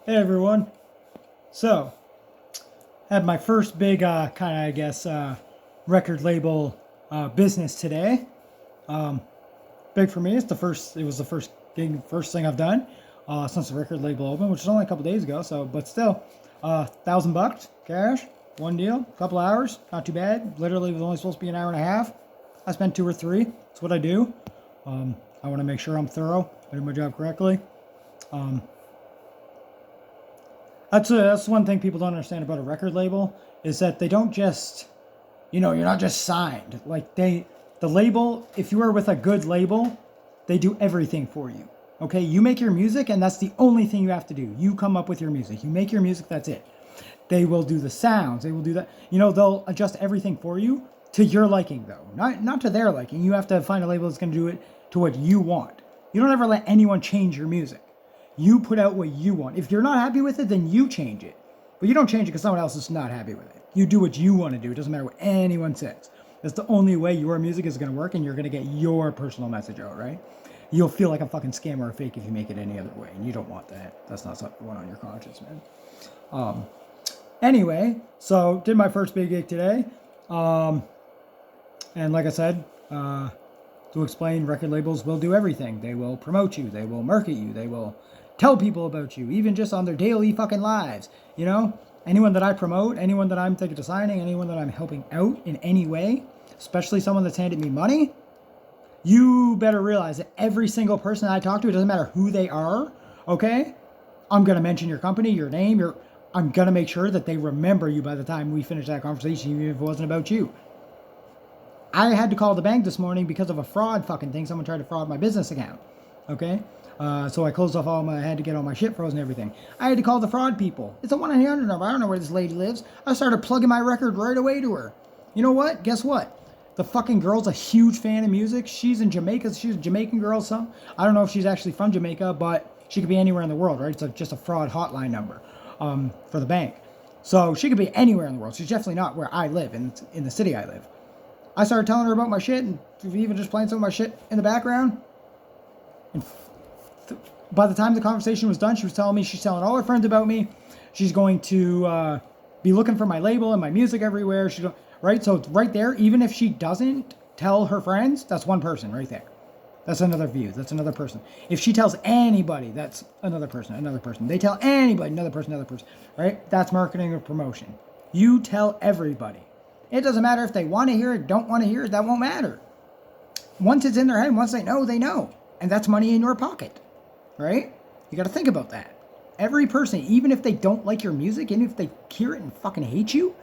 Hey everyone. So, had my first big record label business today. Um, Big for me. It was the first gig, first thing I've done since the record label opened, which was only a couple days ago. So, but still, $1,000 cash, one deal, couple hours, not too bad. Literally was only supposed to be an hour and a half. I spent two or three. That's what I do. I want to make sure I'm thorough. I do my job correctly. Um, that's one thing people don't understand about a record label is that they don't just, you're not just signed. The label, if you are with a good label, they do everything for you. Okay, you make your music, and that's the only thing you have to do. You come up with your music. You make your music. That's it. They will do the sounds. They will do that. They'll adjust everything for you to your liking, though, not to their liking. You have to find a label that's going to do it to what you want. You don't ever let anyone change your music. You put out what you want. If you're not happy with it, then you change it. But you don't change it because someone else is not happy with it. You do what you want to do. It doesn't matter what anyone says. That's the only way your music is going to work, and you're going to get your personal message out, right? You'll feel like a fucking scam or a fake if you make it any other way, and you don't want that. That's not something you want on your conscience, man. Anyway, so did my first big gig today. And like I said, to explain, record labels will do everything. They will promote you. They will market you. They will tell people about you, even just on their daily fucking lives. Anyone that I promote, anyone that I'm thinking of signing, anyone that I'm helping out in any way, especially someone that's handed me money, you better realize that every single person I talk to, it doesn't matter who they are, okay? I'm going to mention your company, your name, I'm going to make sure that they remember you by the time we finish that conversation, even if it wasn't about you. I had to call the bank this morning because of a fraud fucking thing. Someone tried to fraud my business account, okay? So I closed off I had to get all my shit frozen and everything. I had to call the fraud people. It's a 1-800 number. I don't know where this lady lives. I started plugging my record right away to her. You know what? Guess what? The fucking girl's a huge fan of music. She's in Jamaica. She's a Jamaican girl, so I don't know if she's actually from Jamaica, but she could be anywhere in the world, right? It's just a fraud hotline number for the bank. So she could be anywhere in the world. She's definitely not where I live, in the city I live. I started telling her about my shit and even just playing some of my shit in the background. And by the time the conversation was done, she was telling me she's telling all her friends about me. She's going to be looking for my label and my music everywhere. Right? So right there, even if she doesn't tell her friends, that's one person right there. That's another view. That's another person. If she tells anybody, that's another person, another person. They tell anybody, another person, right? That's marketing or promotion. You tell everybody. It doesn't matter if they want to hear it, don't want to hear it, that won't matter. Once it's in their head, once they know, they know. And that's money in your pocket, right? You got to think about that. Every person, even if they don't like your music, even if they hear it and fucking hate you,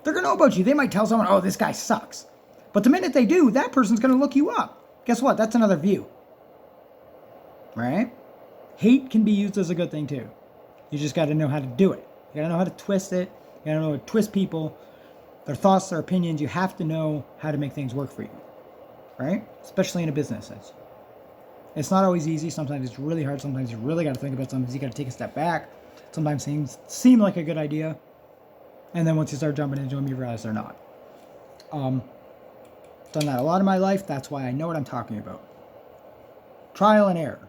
they're going to know about you. They might tell someone, oh, this guy sucks. But the minute they do, that person's going to look you up. Guess what? That's another view, right? Hate can be used as a good thing too. You just got to know how to do it. You got to know how to twist it. You got to know how to twist people, their thoughts, their opinions. You have to know how to make things work for you, right? Especially in a business. It's not always easy. Sometimes it's really hard. Sometimes you really got to think about something. You got to take a step back. Sometimes things seem like a good idea. And then once you start jumping into them, you realize they're not. Done that a lot in my life. That's why I know what I'm talking about. Trial and error.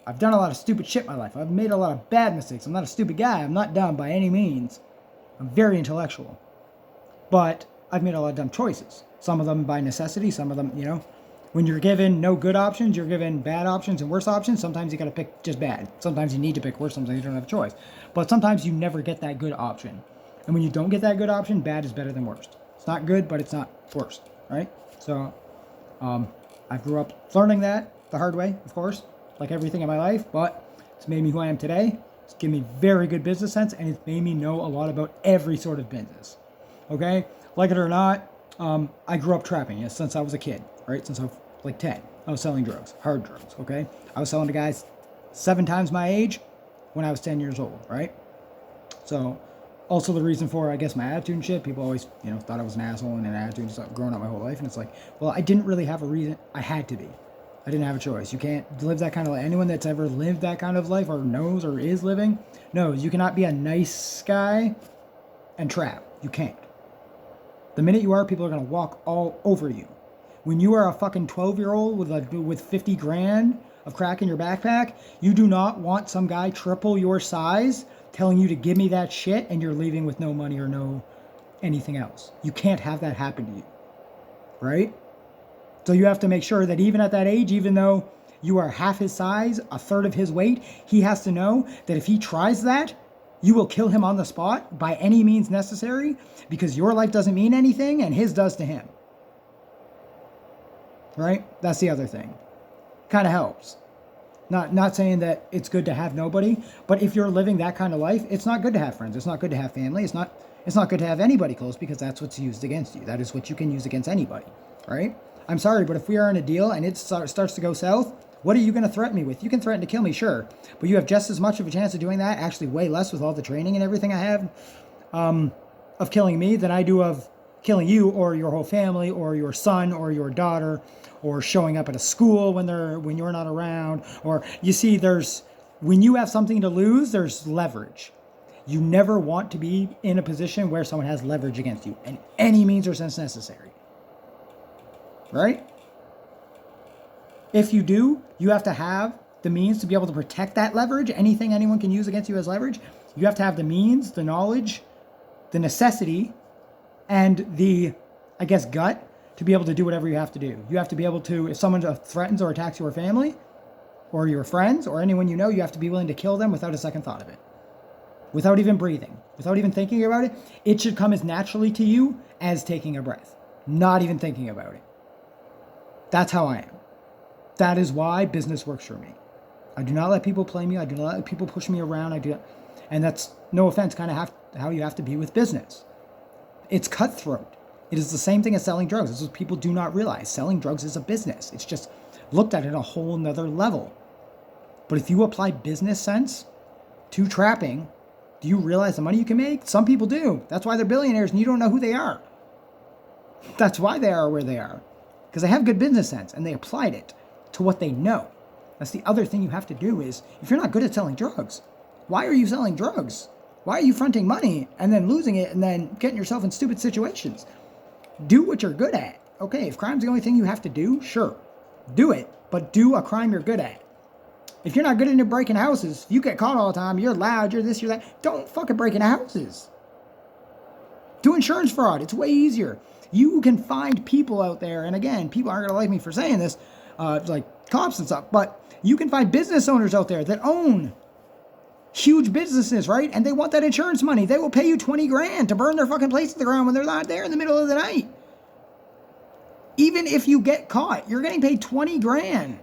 I've done a lot of stupid shit in my life. I've made a lot of bad mistakes. I'm not a stupid guy. I'm not dumb by any means. I'm very intellectual. But I've made a lot of dumb choices. Some of them by necessity. Some of them, when you're given no good options, you're given bad options and worse options. Sometimes you got to pick just bad. Sometimes you need to pick worse. Sometimes you don't have a choice. But sometimes you never get that good option. And when you don't get that good option, bad is better than worst. It's not good, but it's not worst, right? So I grew up learning that the hard way, of course, like everything in my life. But it's made me who I am today. It's given me very good business sense, and it's made me know a lot about every sort of business. Okay? Like it or not, I grew up trapping since I was a kid, right? Since I was like 10. I was selling drugs, hard drugs, okay? I was selling to guys 7 times my age when I was 10 years old, right? So also the reason for, I guess, my attitude and shit. People always, thought I was an asshole and an attitude and stuff growing up my whole life. And it's like, well, I didn't really have a reason. I had to be. I didn't have a choice. You can't live that kind of life. Anyone that's ever lived that kind of life or knows or is living knows you cannot be a nice guy and trap. You can't. The minute you are, people are going to walk all over you. When you are a fucking 12-year-old with 50 grand of crack in your backpack, you do not want some guy triple your size telling you to give me that shit, and you're leaving with no money or no anything else. You can't have that happen to you, right? So you have to make sure that even at that age, even though you are half his size, a third of his weight, he has to know that if he tries that, you will kill him on the spot by any means necessary, because your life doesn't mean anything and his does to him. Right? That's the other thing. Kind of helps. Not saying that it's good to have nobody, but if you're living that kind of life, it's not good to have friends. It's not good to have family. It's not good to have anybody close, because that's what's used against you. That is what you can use against anybody, right? I'm sorry, but if we are in a deal and it starts to go south, what are you going to threaten me with? You can threaten to kill me, sure, but you have just as much of a chance of doing that, actually way less with all the training and everything I have, of killing me than I do of killing you or your whole family or your son or your daughter, or showing up at a school when you're not around. Or you see, when you have something to lose, there's leverage. You never want to be in a position where someone has leverage against you in any means or sense necessary. Right? If you do, you have to have the means to be able to protect that leverage. Anything anyone can use against you as leverage, you have to have the means, the knowledge, the necessity, and the, I guess, gut to be able to do whatever you have to do. You have to be able to, if someone threatens or attacks your family or your friends or anyone you know, you have to be willing to kill them without a second thought of it. Without even breathing, without even thinking about it. It should come as naturally to you as taking a breath. Not even thinking about it. That's how I am. That is why business works for me. I do not let people play me. I do not let people push me around. And that's, no offense, kind of how you have to be with business. It's cutthroat. It is the same thing as selling drugs. This is what people do not realize. Selling drugs is a business. It's just looked at a whole nother level. But if you apply business sense to trapping, do you realize the money you can make? Some people do. That's why they're billionaires and you don't know who they are. That's why they are where they are. Because they have good business sense and they applied it to what they know. That's the other thing you have to do is, if you're not good at selling drugs, why are you selling drugs? Why are you fronting money and then losing it and then getting yourself in stupid situations? Do what you're good at. Okay, if crime's the only thing you have to do, sure, do it. But do a crime you're good at. If you're not good at breaking houses, you get caught all the time, you're loud, you're this, you're that, don't fucking break into houses. Do insurance fraud. It's way easier. You can find people out there, and again, people aren't going to like me for saying this, like cops and stuff, but you can find business owners out there that own huge businesses, right? And they want that insurance money. They will pay you 20 grand to burn their fucking place to the ground when they're not there in the middle of the night. Even if you get caught, you're getting paid 20 grand.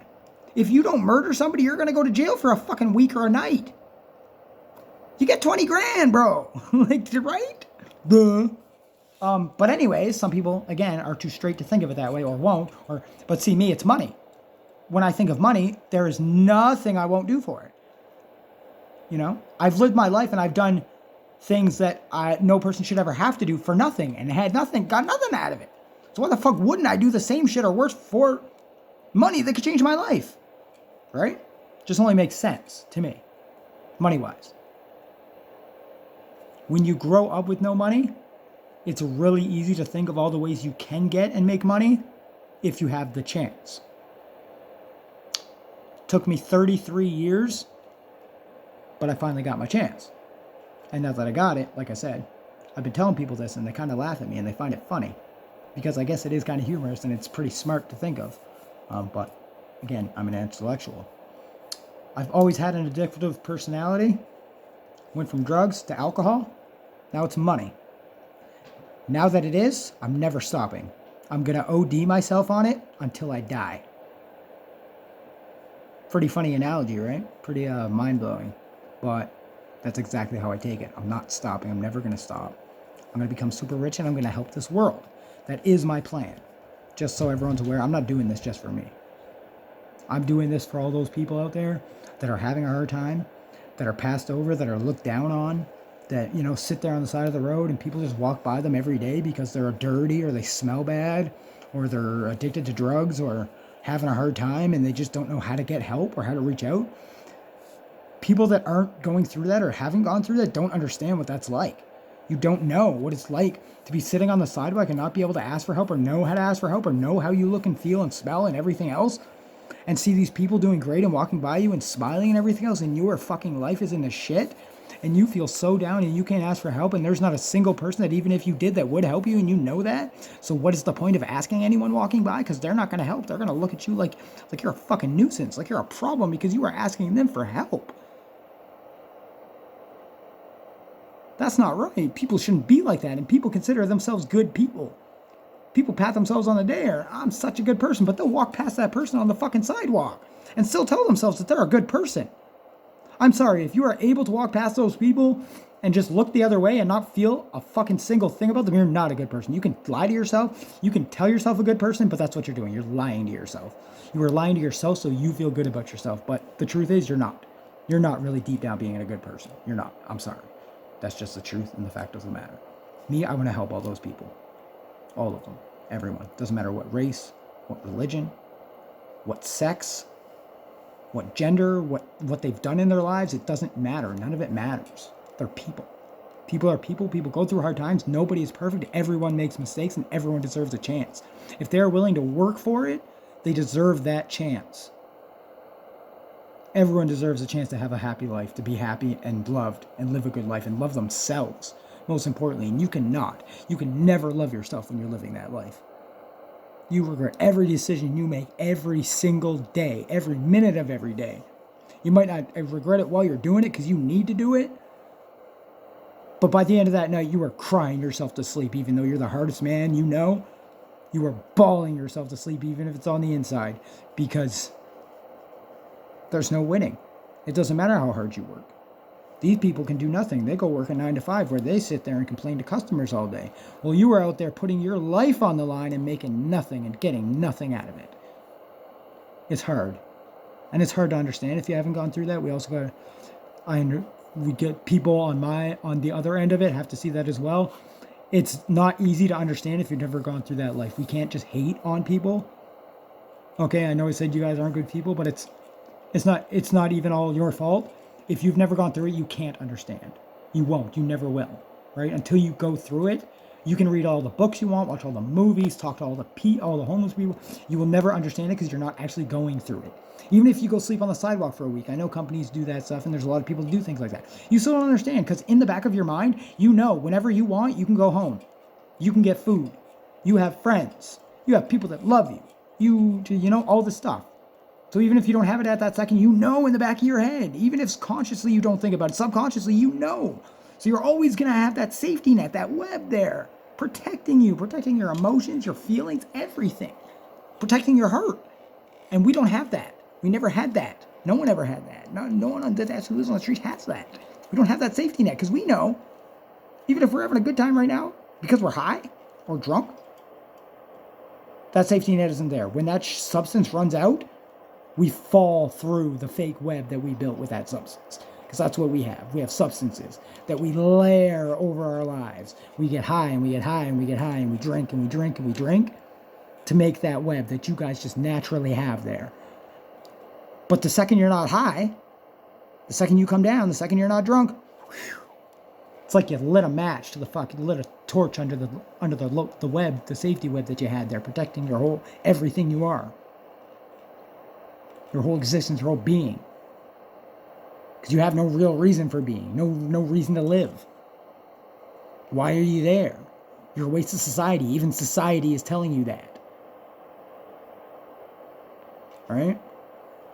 If you don't murder somebody, you're going to go to jail for a fucking week or a night. You get 20 grand, bro. Like, right? Duh. But anyways, some people, again, are too straight to think of it that way or won't. But see, me, it's money. When I think of money, there is nothing I won't do for it. You know, I've lived my life and I've done things that no person should ever have to do for nothing and got nothing out of it. So why the fuck wouldn't I do the same shit or worse for money that could change my life? Right? Just only makes sense to me, money-wise. When you grow up with no money, it's really easy to think of all the ways you can get and make money if you have the chance. Took me 33 years, but I finally got my chance. And now that I got it, like I said, I've been telling people this and they kind of laugh at me and they find it funny. Because I guess it is kind of humorous and it's pretty smart to think of. But again, I'm an intellectual. I've always had an addictive personality. Went from drugs to alcohol. Now it's money. Now that it is, I'm never stopping. I'm going to OD myself on it until I die. Pretty funny analogy, right? Pretty mind-blowing. But that's exactly how I take it. I'm not stopping. I'm never going to stop. I'm going to become super rich and I'm going to help this world. That is my plan. Just so everyone's aware, I'm not doing this just for me. I'm doing this for all those people out there that are having a hard time, that are passed over, that are looked down on, that, you know, sit there on the side of the road and people just walk by them every day because they're dirty or they smell bad or they're addicted to drugs or having a hard time and they just don't know how to get help or how to reach out. People that aren't going through that or haven't gone through that don't understand what that's like. You don't know what it's like to be sitting on the sidewalk and not be able to ask for help or know how to ask for help or know how you look and feel and smell and everything else, and see these people doing great and walking by you and smiling and everything else, and your fucking life is in the shit and you feel so down and you can't ask for help, and there's not a single person that even if you did that would help you, and you know that. So what is the point of asking anyone walking by? Because they're not going to help. They're going to look at you like you're a fucking nuisance, like you're a problem because you are asking them for help. That's not right. People shouldn't be like that, and people consider themselves good people. People pat themselves on the day, I'm such a good person, but they'll walk past that person on the fucking sidewalk and still tell themselves that they're a good person. I'm sorry, if you are able to walk past those people and just look the other way and not feel a fucking single thing about them, you're not a good person. You can lie to yourself, you can tell yourself a good person, but that's what you're doing. You're lying to yourself. You are lying to yourself so you feel good about yourself, but the truth is you're not. You're not really deep down being a good person. You're not. I'm sorry. That's just the truth and the fact of the matter. Me, I want to help all those people. All of them. Everyone. Doesn't matter what race, what religion, what sex, what gender, what they've done in their lives. It doesn't matter. None of it matters. They're people. People are people. People go through hard times. Nobody is perfect. Everyone makes mistakes and everyone deserves a chance. If they're willing to work for it, they deserve that chance. Everyone deserves a chance to have a happy life, to be happy and loved and live a good life and love themselves. Most importantly, and you cannot. You can never love yourself when you're living that life. You regret every decision you make every single day, every minute of every day. You might not regret it while you're doing it because you need to do it. But by the end of that night, you are crying yourself to sleep, even though you're the hardest man you know. You are bawling yourself to sleep, even if it's on the inside, because there's no winning. It doesn't matter how hard you work. These people can do nothing. They go work a 9 to 5 where they sit there and complain to customers all day. Well, you are out there putting your life on the line and making nothing and getting nothing out of it. It's hard. And it's hard to understand if you haven't gone through that. We also we get people on the other end of it have to see that as well. It's not easy to understand if you've never gone through that life. We can't just hate on people. Okay, I know I said you guys aren't good people, but it's not even all your fault. If you've never gone through it, you can't understand. You won't. You never will. Right? Until you go through it, you can read all the books you want, watch all the movies, talk to all the homeless people. You will never understand it because you're not actually going through it. Even if you go sleep on the sidewalk for a week, I know companies do that stuff, and there's a lot of people who do things like that. You still don't understand because in the back of your mind, you know whenever you want, you can go home. You can get food. You have friends. You have people that love you. You know, all this stuff. So even if you don't have it at that second, you know in the back of your head, even if consciously you don't think about it, subconsciously you know. So you're always going to have that safety net, that web there, protecting you, protecting your emotions, your feelings, everything, protecting your heart. And we don't have that. We never had that. No one ever had that. No one that actually lives on the street has that. We don't have that safety net because we know, even if we're having a good time right now, because we're high or drunk, that safety net isn't there. When that substance runs out, we fall through the fake web that we built with that substance. Because that's what we have. We have substances that we layer over our lives. We get high and we get high and we get high and we drink and we drink and we drink to make that web that you guys just naturally have there. But the second you're not high, the second you come down, the second you're not drunk, whew, it's like you lit a match to lit a torch under the web, the safety web that you had there, protecting your whole, everything you are. Your whole existence, your whole being. Because you have no real reason for being. No reason to live. Why are you there? You're a waste of society. Even society is telling you that. Alright?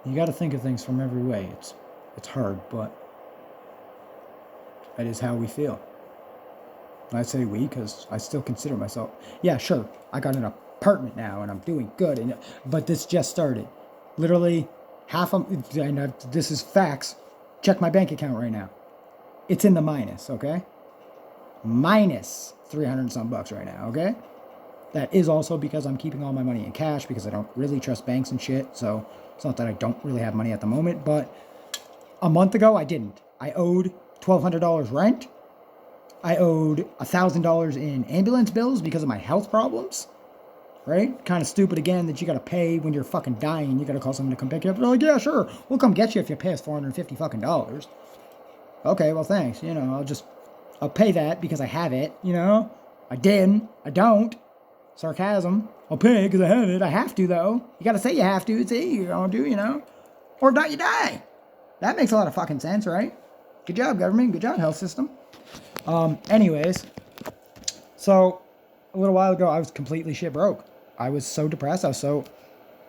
You got to think of things from every way. It's hard, but that is how we feel. And I say we because I still consider myself. Yeah, sure. I got an apartment now and I'm doing good. But this just started. Literally, this is facts. Check my bank account right now. It's in the minus, okay? Minus 300 and some bucks right now, okay? That is also because I'm keeping all my money in cash because I don't really trust banks and shit. So it's not that I don't really have money at the moment, but a month ago I didn't. I owed $1,200 rent. I owed $1,000 in ambulance bills because of my health problems. Right? Kind of stupid again that you got to pay when you're fucking dying. You got to call someone to come pick you up. They're like, yeah, sure. We'll come get you if you pay us $450 fucking dollars. Okay, well, thanks. You know, I'll pay that because I have it. You know, I didn't. I don't. Sarcasm. I'll pay because I have it. I have to, though. You got to say you have to. See, you don't do, you know. Or not, you die. That makes a lot of fucking sense, right? Good job, government. Good job, health system. Anyways, so a little while ago, I was completely shit broke. I was so depressed.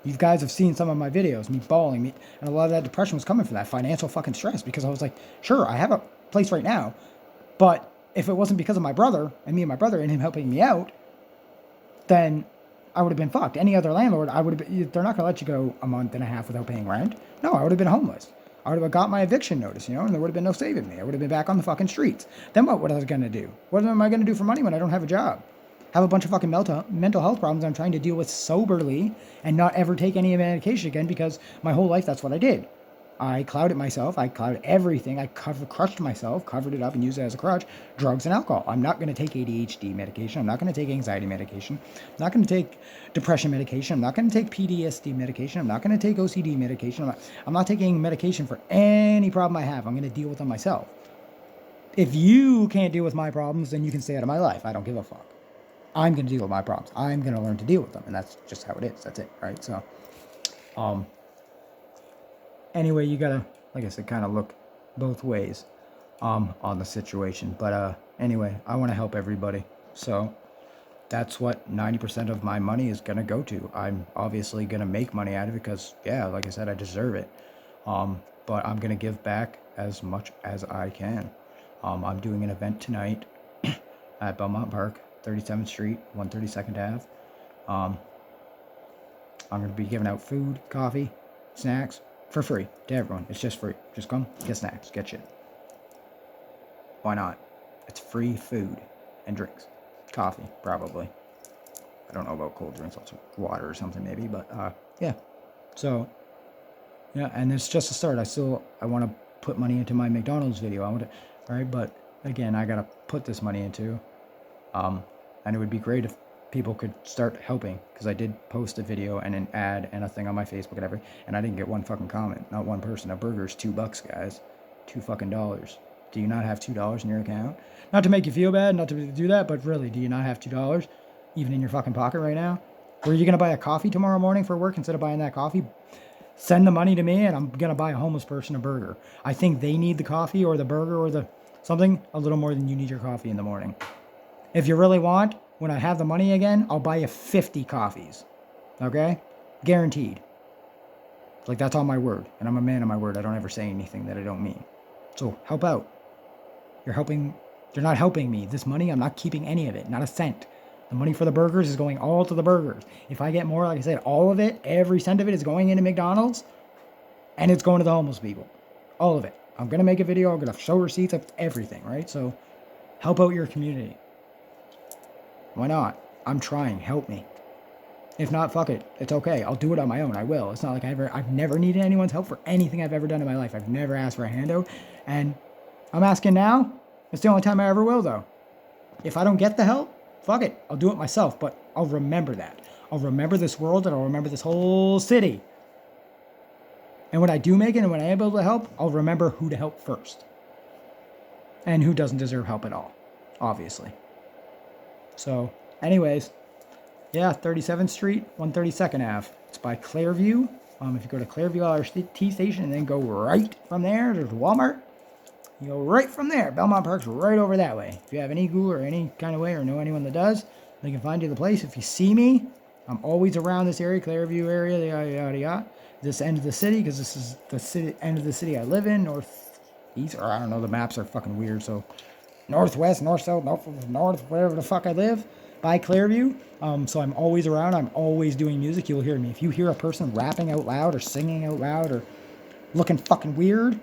You guys have seen some of my videos, me bawling, and a lot of that depression was coming from that financial fucking stress, because I was like, sure, I have a place right now, but if it wasn't because of my brother and me and my brother and him helping me out, then I would have been fucked. Any other landlord, they're not going to let you go a month and a half without paying rent. No, I would have been homeless. I would have got my eviction notice, and there would have been no saving me. I would have been back on the fucking streets. Then what was I going to do? What am I going to do for money when I don't have a job? Have a bunch of fucking mental health problems I'm trying to deal with soberly and not ever take any medication again, because my whole life that's what I did. I clouded myself. I clouded everything. I crushed myself, covered it up, and used it as a crutch. Drugs and alcohol. I'm not going to take ADHD medication. I'm not going to take anxiety medication. I'm not going to take depression medication. I'm not going to take PTSD medication. I'm not going to take OCD medication. I'm not taking medication for any problem I have. I'm going to deal with them myself. If you can't deal with my problems, then you can stay out of my life. I don't give a fuck. I'm going to deal with my problems. I'm going to learn to deal with them. And that's just how it is. That's it. Right. So, anyway, you got to, like I said, kind of look both ways, on the situation. But, anyway, I want to help everybody. So that's what 90% of my money is going to go to. I'm obviously going to make money out of it because, yeah, like I said, I deserve it. But I'm going to give back as much as I can. I'm doing an event tonight at Belmont Park, 37th Street, 132nd Ave. I'm going to be giving out food, coffee, snacks for free to everyone. It's just free. Just come, get snacks, get shit. Why not? It's free food and drinks. Coffee, probably. I don't know about cold drinks, also water or something maybe, but yeah. So, yeah, and it's just a start. I want to put money into my McDonald's video. Right? But again, I got to put this money into. And it would be great if people could start helping, because I did post a video and an ad and a thing on my Facebook and everything, and I didn't get one fucking comment, not one person. A burger's $2, guys. $2 fucking dollars. Do you not have $2 in your account? Not to make you feel bad, not to do that, but really, do you not have $2 even in your fucking pocket right now? Or are you gonna buy a coffee tomorrow morning for work instead of buying that coffee? Send the money to me, and I'm gonna buy a homeless person a burger. I think they need the coffee or the burger or the something a little more than you need your coffee in the morning. If you really want, when I have the money again, I'll buy you 50 coffees. Okay? Guaranteed. Like, that's on my word. And I'm a man of my word. I don't ever say anything that I don't mean. So, help out. You're not helping me. This money, I'm not keeping any of it. Not a cent. The money for the burgers is going all to the burgers. If I get more, like I said, all of it, every cent of it is going into McDonald's. And it's going to the homeless people. All of it. I'm going to make a video. I'm going to show receipts of everything, right? So, help out your community. Why not? I'm trying. Help me. If not, fuck it. It's okay. I'll do it on my own. I will. It's not like I've never needed anyone's help for anything I've ever done in my life. I've never asked for a handout. And I'm asking now. It's the only time I ever will, though. If I don't get the help, fuck it. I'll do it myself. But I'll remember that. I'll remember this world, and I'll remember this whole city. And when I do make it and when I'm able to help, I'll remember who to help first. And who doesn't deserve help at all. Obviously. So, anyways, yeah, 37th Street, 132nd Ave. It's by Clairview. If you go to Clairview LRT station and then go right from there, there's Walmart. You go right from there. Belmont Park's right over that way. If you have any Google or any kind of way or know anyone that does, they can find you the place. If you see me, I'm always around this area, Clairview area, yada, yada, yada. This end of the city, because this is the end of the city I live in, northeast, or I don't know, the maps are fucking weird, so northwest, north, south, north, wherever the fuck I live, by Clairview. So I'm always around. I'm always doing music. You'll hear me. If you hear a person rapping out loud or singing out loud or looking fucking weird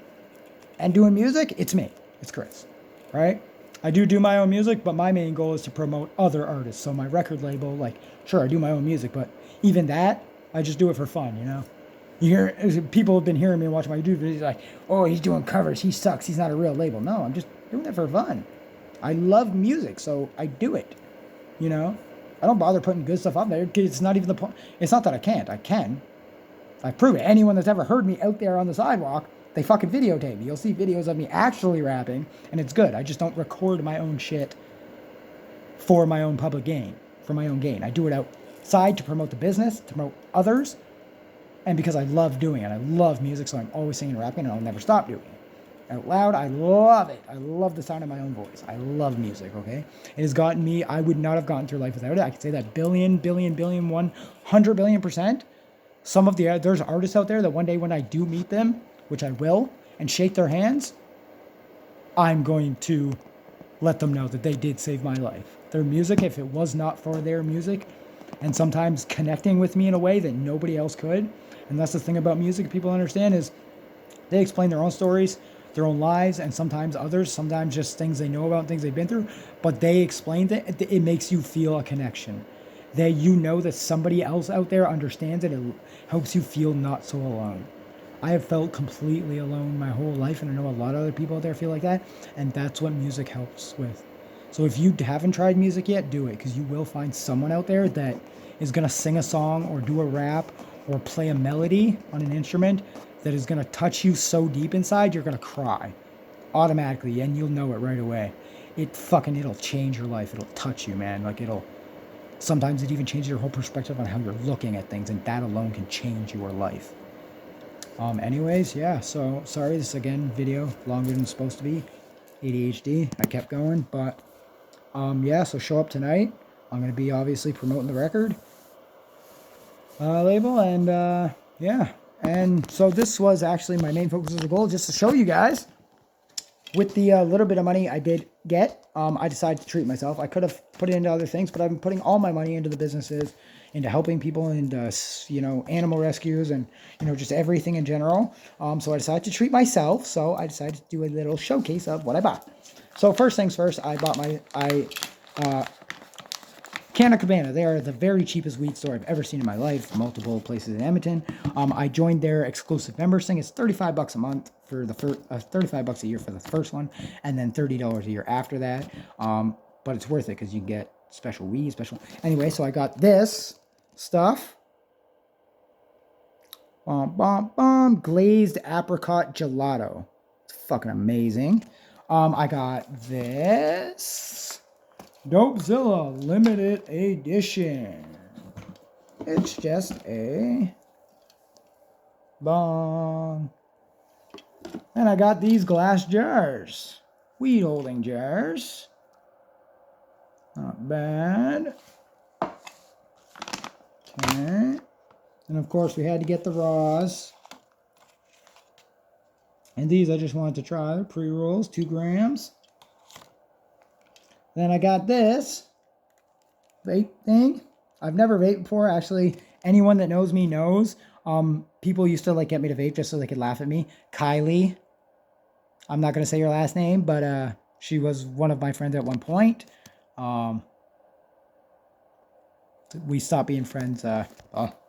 and doing music, it's me. It's Chris, right? I do my own music, but my main goal is to promote other artists. So my record label, like, sure, I do my own music, but even that, I just do it for fun, You hear, people have been hearing me and watching my YouTube videos like, oh, he's doing covers. He sucks. He's not a real label. No, I'm just doing it for fun. I love music, so I do it. I don't bother putting good stuff up there. It's not even the point. It's not that I can't. I can. I prove it. Anyone that's ever heard me out there on the sidewalk, they fucking videotape me. You'll see videos of me actually rapping, and it's good. I just don't record my own shit for my own public gain, for my own gain. I do it outside to promote the business, to promote others, and because I love doing it. I love music, so I'm always singing and rapping, and I'll never stop doing it. out loud. I love it. I love the sound of my own voice. I love music, okay? It has gotten me, I would not have gotten through life without it. I could say that billion, 100 billion%. There's artists out there that one day when I do meet them, which I will, and shake their hands, I'm going to let them know that they did save my life. Their music, if it was not for their music, and sometimes connecting with me in a way that nobody else could, and that's the thing about music people understand is they explain their own stories, their own lives, and sometimes others, sometimes just things they know about, things they've been through, but they explain that it makes you feel a connection. That you know that somebody else out there understands it. It helps you feel not so alone. I have felt completely alone my whole life, and I know a lot of other people out there feel like that, and that's what music helps with. So if you haven't tried music yet, do it, because you will find someone out there that is going to sing a song or do a rap or play a melody on an instrument that is going to touch you so deep inside, you're going to cry automatically, and you'll know it right away. It'll change your life. It'll touch you, man. Like, sometimes it even changes your whole perspective on how you're looking at things, and that alone can change your life. Anyways, yeah, so sorry, this again, video longer than it's supposed to be. ADHD, I kept going, but yeah, so show up tonight. I'm going to be obviously promoting the record label, and yeah. And so this was actually my main focus of the goal, just to show you guys. With the little bit of money I did get, I decided to treat myself. I could have put it into other things, but I've been putting all my money into the businesses, into helping people, and animal rescues, and just everything in general. So I decided to treat myself. So I decided to do a little showcase of what I bought. So first things first, I bought Canna Cabana. They are the very cheapest weed store I've ever seen in my life. Multiple places in Edmonton. I joined their exclusive members thing. It's $35 a month for the first, $35 a year for the first one, and then $30 a year after that. But it's worth it because you can get special weed, Anyway, so I got this stuff. Glazed apricot gelato. It's fucking amazing. I got this Dopezilla limited edition. It's just a bong. And I got these glass jars. Weed holding jars. Not bad. Okay. And of course we had to get the raws. And these I just wanted to try. They're pre-rolls, 2 grams. Then I got this vape thing. I've never vaped before. Actually, anyone that knows me knows. People used to get me to vape just so they could laugh at me. Kylie. I'm not going to say your last name, but she was one of my friends at one point. We stopped being friends. Like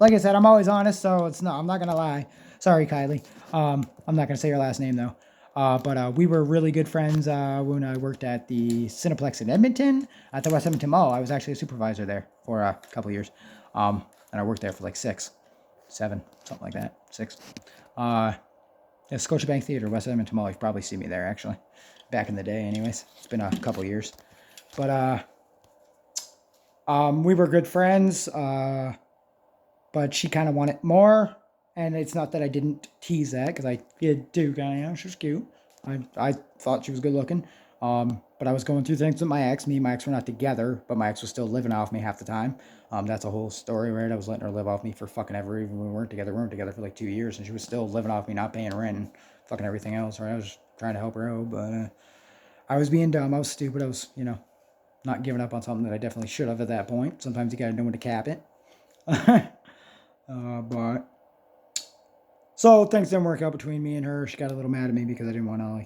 I said, I'm always honest, so I'm not going to lie. Sorry, Kylie. I'm not going to say your last name, though. But we were really good friends when I worked at the Cineplex in Edmonton, at the West Edmonton Mall. I was actually a supervisor there for a couple of years. And I worked there for 6, 7, something like that. 6. Scotiabank Theater, West Edmonton Mall. You've probably seen me there, actually. Back in the day, anyways. It's been a couple of years. But we were good friends. But she kind of wanted more. And it's not that I didn't tease that, because I did too, she was cute. I thought she was good looking. But I was going through things with my ex. Me and my ex were not together, but my ex was still living off me half the time. That's a whole story, right? I was letting her live off me for fucking ever, even when we weren't together. We weren't together for 2 years, and she was still living off me, not paying rent and fucking everything else, right? I was trying to help her out, but I was being dumb. I was stupid. I was, not giving up on something that I definitely should have at that point. Sometimes you gotta know when to cap it. But so things didn't work out between me and her. She got a little mad at me because I didn't want to,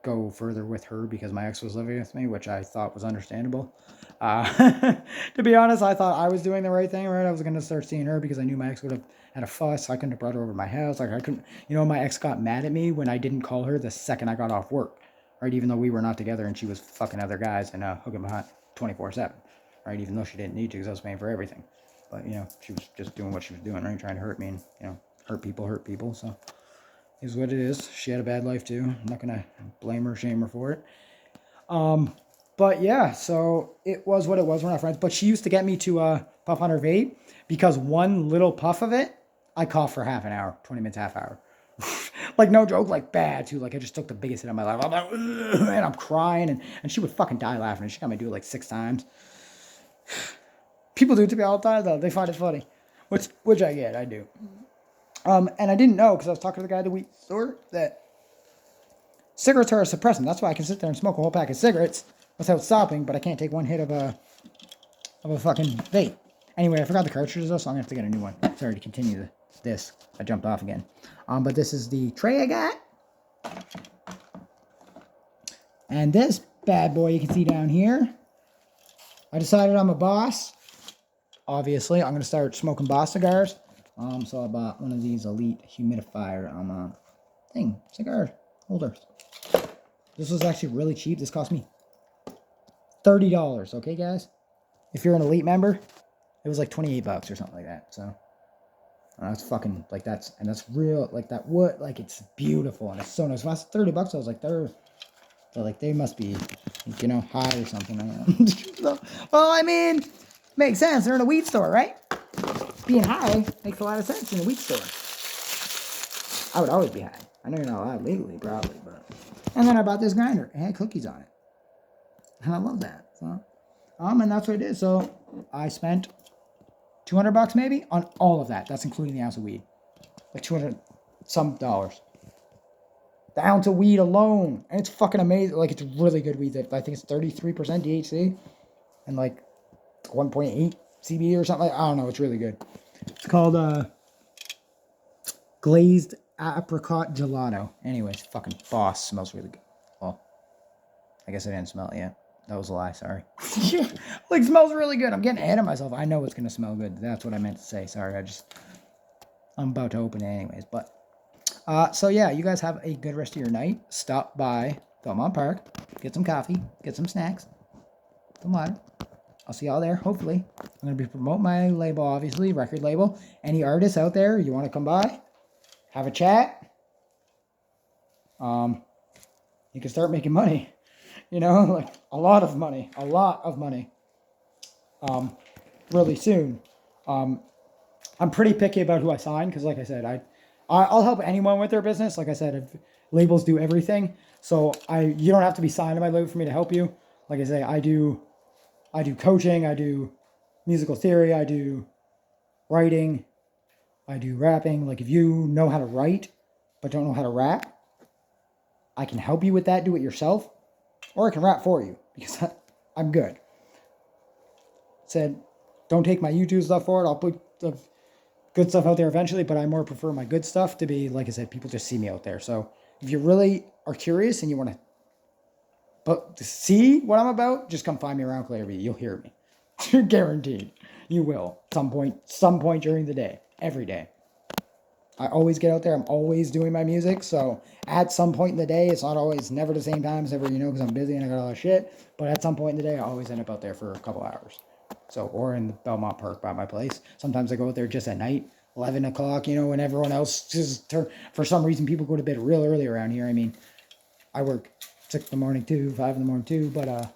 go further with her because my ex was living with me, which I thought was understandable. To be honest, I thought I was doing the right thing, right? I was going to start seeing her because I knew my ex would have had a fuss. I couldn't have brought her over to my house. I couldn't, my ex got mad at me when I didn't call her the second I got off work, right? Even though we were not together and she was fucking other guys and hooking behind 24/7, right? Even though she didn't need to because I was paying for everything. But, she was just doing what she was doing, right? Trying to hurt me and, hurt people. So is what it is. She had a bad life too. I'm not gonna blame her, shame her for it. But yeah, so it was what it was. We're not friends. But she used to get me to puff on her vape because one little puff of it, I cough for half an hour, 20 minutes, half hour. Like, no joke, like, bad, too. Like, I just took the biggest hit of my life. I'm like, ugh, and I'm crying, and she would fucking die laughing, and she got me to do it like 6 times. People do it to me all the time, though. They find it funny, which I get, I do. And I didn't know, because I was talking to the guy at the weed store, that cigarettes are a suppressant. That's why I can sit there and smoke a whole pack of cigarettes without stopping, but I can't take one hit of a fucking vape. Anyway, I forgot the cartridges, though, so I'm going to have to get a new one. Sorry to continue this. I jumped off again. But this is the tray I got. And this bad boy you can see down here. I decided I'm a boss. Obviously, I'm going to start smoking boss cigars. So I bought one of these Elite humidifier cigar holders. This was actually really cheap. This cost me $30, okay, guys? If you're an Elite member, it was like 28 bucks or something like that. So that's fucking, like, that's real, like, that wood, like, it's beautiful and it's so nice. When I was 30 bucks, I was like, they must be, you know, high or something. I don't know. Well, I mean, makes sense. They're in a weed store, right? Being high makes a lot of sense in a weed store. I would always be high. I know you're not allowed legally, probably, but. And then I bought this grinder. It had cookies on it. And I love that. So, and that's what I did. So I spent $200 maybe on all of that. That's including the ounce of weed. Like 200 some dollars. The ounce of weed alone. And it's fucking amazing. Like, it's really good weed. That I think it's 33% THC. And like 1.8 CBD or something. I don't know. It's really good. It's called Glazed Apricot Gelato. Anyways, fucking boss. Smells really good. Well, I guess I didn't smell it yet. That was a lie, sorry. Like, smells really good. I'm getting ahead of myself. I know it's going to smell good. That's what I meant to say. Sorry, I'm about to open it anyways. But, so yeah, you guys have a good rest of your night. Stop by Belmont Park. Get some coffee. Get some snacks. Some water. I'll see y'all there, hopefully. I'm going to be promoting my label, obviously, record label. Any artists out there, you want to come by? Have a chat? You can start making money. You know, like a lot of money, really soon. I'm pretty picky about who I sign because, like I said, I'll help anyone with their business. Like I said, labels do everything, so you don't have to be signed to my label for me to help you. Like I say, I do coaching, I do musical theory, I do writing, I do rapping. Like, if you know how to write but don't know how to rap, I can help you with that. Do it yourself. Or I can rap for you, because I'm good. Said, don't take my YouTube stuff for it. I'll put the good stuff out there eventually, but I more prefer my good stuff to be, like I said, people just see me out there. So if you really are curious and you want to see what I'm about, just come find me around Clareview. You'll hear me. Guaranteed. You will. Some point during the day. Every day. I always get out there. I'm always doing my music. So at some point in the day, it's never the same time as ever, you know, because I'm busy and I got a lot of shit. But at some point in the day, I always end up out there for a couple hours. So, or in the Belmont Park by my place. Sometimes I go out there just at night, 11 o'clock, you know, when everyone else just for some reason, people go to bed real early around here. I mean, I work 6 in the morning too, 5 in the morning too, but a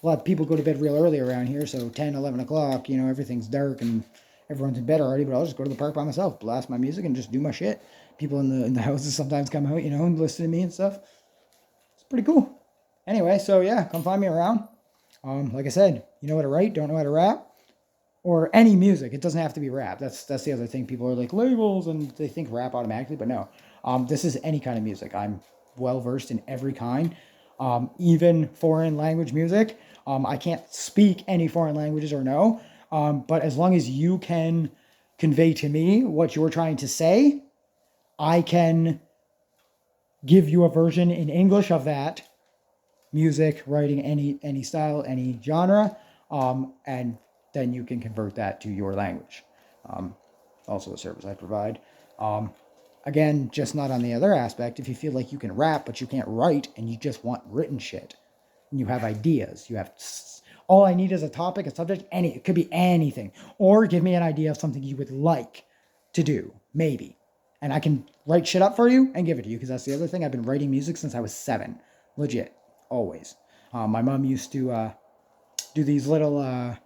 lot of people go to bed real early around here. So 10, 11 o'clock, you know, everything's dark and everyone's in bed already, but I'll just go to the park by myself, blast my music, and just do my shit. People in the houses sometimes come out, you know, and listen to me and stuff. It's pretty cool. Anyway, so yeah, come find me around. Like I said, you know how to write, don't know how to rap, or any music. It doesn't have to be rap. That's the other thing. People are like, labels, and they think rap automatically, but no. This is any kind of music. I'm well versed in every kind, even foreign language music. I can't speak any foreign languages or no. But as long as you can convey to me what you're trying to say, I can give you a version in English of that music, writing, any style, any genre, and then you can convert that to your language. Also a service I provide. Again, just not on the other aspect. If you feel like you can rap, but you can't write, and you just want written shit, and you have ideas, all I need is a topic, a subject, it could be anything. Or give me an idea of something you would like to do, maybe. And I can write shit up for you and give it to you, because that's the other thing. I've been writing music since I was 7. Legit. Always. My mom used to do these little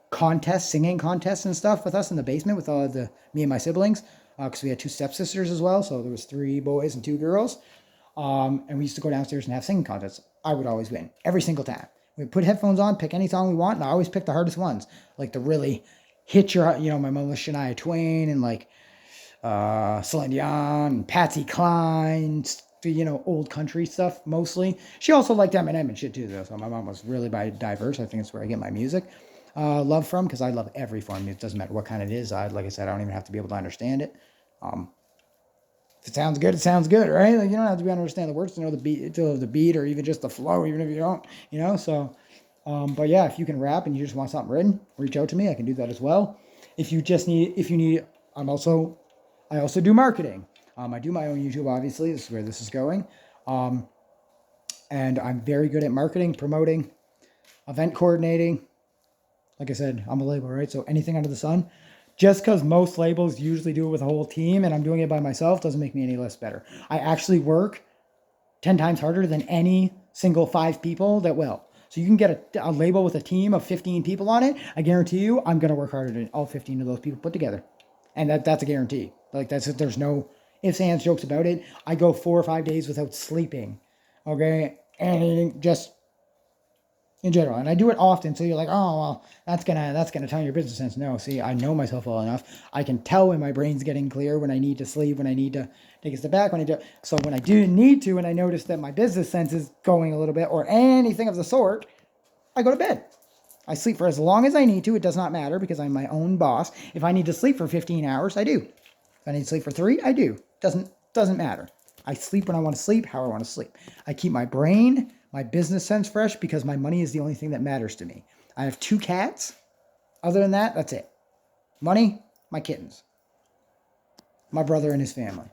contests, singing contests and stuff with us in the basement with me and my siblings. because we had two stepsisters as well. So there was 3 boys and 2 girls. And we used to go downstairs and have singing contests. I would always win every single time. We'd put headphones on, pick any song we want, and I always pick the hardest ones, like the really hit your, my mom was Shania Twain and like Celine Dion and Patsy Cline, old country stuff mostly. She also liked Eminem and shit too, though. So my mom was really diverse. I think it's where I get my music love from, because I love every form. It doesn't matter what kind it is. Like I said, I don't even have to be able to understand it. If it sounds good, it sounds good, right? Like, you don't have to be able to understand the words to know the beat, or even just the flow, even if you don't, so. But yeah, if you can rap and you just want something written, reach out to me. I can do that as well. If you need, I also do marketing. I do my own YouTube, obviously. This is where this is going. And I'm very good at marketing, promoting, event coordinating. Like I said, I'm a label, right? So anything under the sun. Just because most labels usually do it with a whole team and I'm doing it by myself doesn't make me any less better. I actually work 10 times harder than any single 5 people that will. So you can get a label with a team of 15 people on it. I guarantee you I'm going to work harder than all 15 of those people put together. And that's a guarantee. Like, there's no ifs, ands, jokes about it. I go 4 or 5 days without sleeping. Okay? And just in general. And I do it often, so you're like, oh, well, that's gonna tell your business sense. No, see, I know myself well enough. I can tell when my brain's getting clear, when I need to sleep, when I need to take a step back, so when I do need to, and I notice that my business sense is going a little bit, or anything of the sort, I go to bed. I sleep for as long as I need to. It does not matter, because I'm my own boss. If I need to sleep for 15 hours, I do. If I need to sleep for 3, I do. Doesn't matter. I sleep when I want to sleep, how I want to sleep. I keep my brain, my business sense fresh, because my money is the only thing that matters to me. I have 2 cats. Other than that, that's it. Money, my kittens. My brother and his family.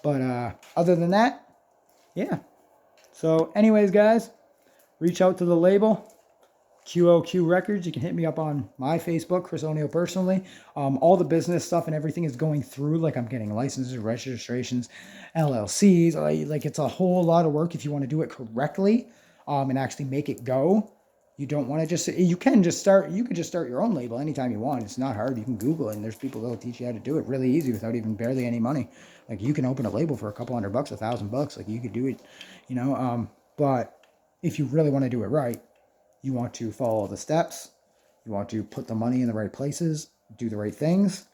But other than that, yeah. So anyways, guys, reach out to the label, QOQ Records. You can hit me up on my Facebook, Chris O'Neill personally. All the business stuff and everything is going through. Like, I'm getting licenses, registrations, LLCs. Like, it's a whole lot of work if you want to do it correctly and actually make it go. You don't want to you can just start your own label anytime you want. It's not hard. You can Google it, and there's people that will teach you how to do it really easy without even barely any money. Like, you can open a label for a couple $100, $1,000. Like, you could do it, but if you really want to do it right, you want to follow the steps. You want to put the money in the right places, do the right things,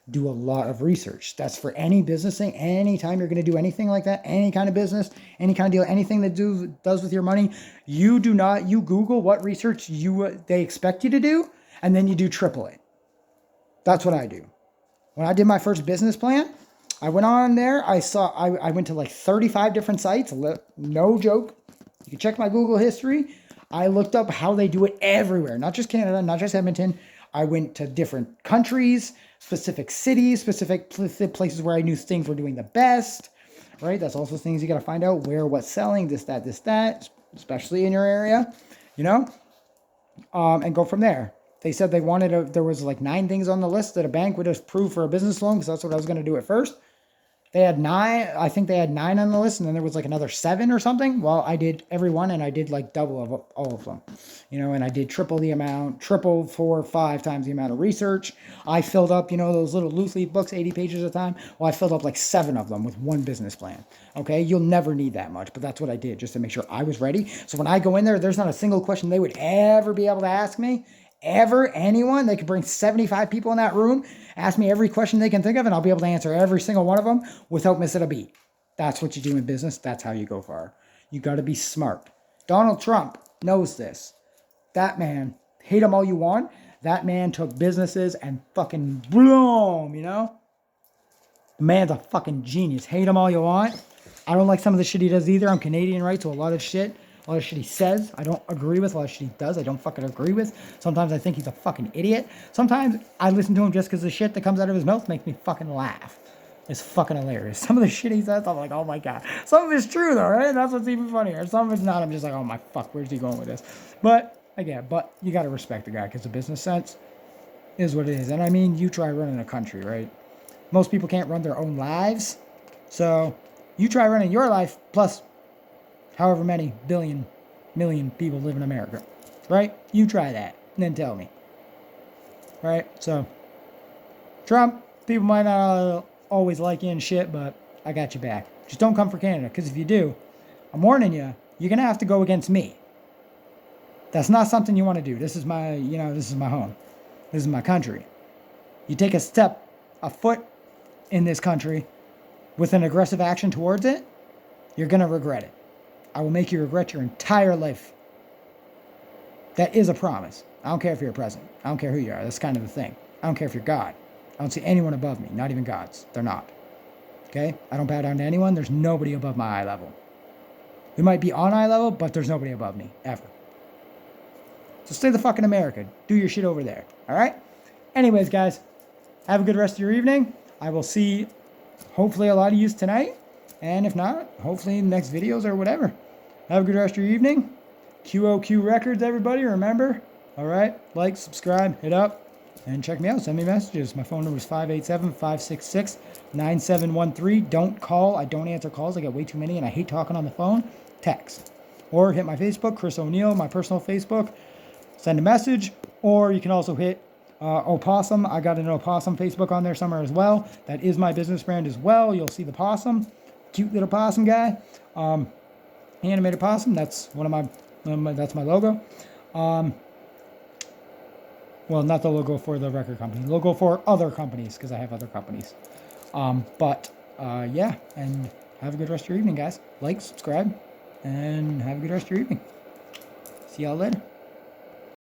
do a lot of research. That's for any business thing. Anytime you're going to do anything like that, any kind of business, any kind of deal, anything that does with your money, you Google what research they expect you to do, and then you do triple it. That's what I do. When I did my first business plan, I went on there. I went to like 35 different sites. No joke. You can check my Google history. I looked up how they do it everywhere, not just Canada, not just Edmonton. I went to different countries, specific cities, specific places where I knew things were doing the best, right? That's also things you got to find out, where, what's selling, this, that, especially in your area, and go from there. They said there was like 9 things on the list that a bank would approve for a business loan, because that's what I was going to do at first. They had 9, I think they had 9 on the list, and then there was like another 7 or something. Well, I did every one, and I did like double of all of them, and I did triple the amount, 4 or 5 times the amount of research. I filled up, those little loose leaf books, 80 pages at a time. Well, I filled up like 7 of them with one business plan. Okay. You'll never need that much, but that's what I did just to make sure I was ready. So when I go in there, there's not a single question they would ever be able to ask me. Anyone. They could bring 75 people in that room, ask me every question they can think of, and I'll be able to answer every single one of them without missing a beat. That's what you do in business. That's how you go far. You got to be smart. Donald Trump knows this. That man, hate him all you want, that man took businesses and fucking boom, The man's a fucking genius. Hate him all you want. I don't like some of the shit he does either. I'm Canadian, right? So a lot of shit he says, I don't agree with. A lot of shit he does, I don't fucking agree with. Sometimes I think he's a fucking idiot. Sometimes I listen to him just because the shit that comes out of his mouth makes me fucking laugh. It's fucking hilarious. Some of the shit he says, I'm like, oh my God. Some of it's true though, right? That's what's even funnier. Some of it's not. I'm just like, oh my fuck, where's he going with this? But you got to respect the guy, because the business sense is what it is. And I mean, you try running a country, right? Most people can't run their own lives. So you try running your life plus however many million people live in America, right? You try that and then tell me, right? So Trump, People might not always like you and shit, but I got you back. Just don't come for Canada, because if you do, I'm warning you, you're going to have to go against me. That's not something you want to do. This is my, this is my home. This is my country. You take a foot in this country with an aggressive action towards it, you're going to regret it. I will make you regret your entire life. That is a promise. I don't care if you're a president. I don't care who you are. That's kind of the thing. I don't care if you're God. I don't see anyone above me. Not even gods. They're not. Okay? I don't bow down to anyone. There's nobody above my eye level. We might be on eye level, but there's nobody above me. Ever. So stay the fuck in America. Do your shit over there. Alright? Anyways, guys. Have a good rest of your evening. I will see, hopefully, a lot of you tonight. And if not, hopefully in the next videos or whatever. Have a good rest of your evening. QOQ Records, everybody. Remember. Alright? Like, subscribe, hit up. And check me out. Send me messages. My phone number is 587-566-9713. Don't call. I don't answer calls. I get way too many and I hate talking on the phone. Text. Or hit my Facebook, Chris O'Neill, my personal Facebook. Send a message. Or you can also hit Opossum. I got an Opossum Facebook on there somewhere as well. That is my business brand as well. You'll see the possum. Cute little possum guy. Animated possum. That's that's my logo. Well, not the logo for the record company. Logo for other companies, because I have other companies. Yeah, and have a good rest of your evening, guys. Like, subscribe, and have a good rest of your evening. See y'all later.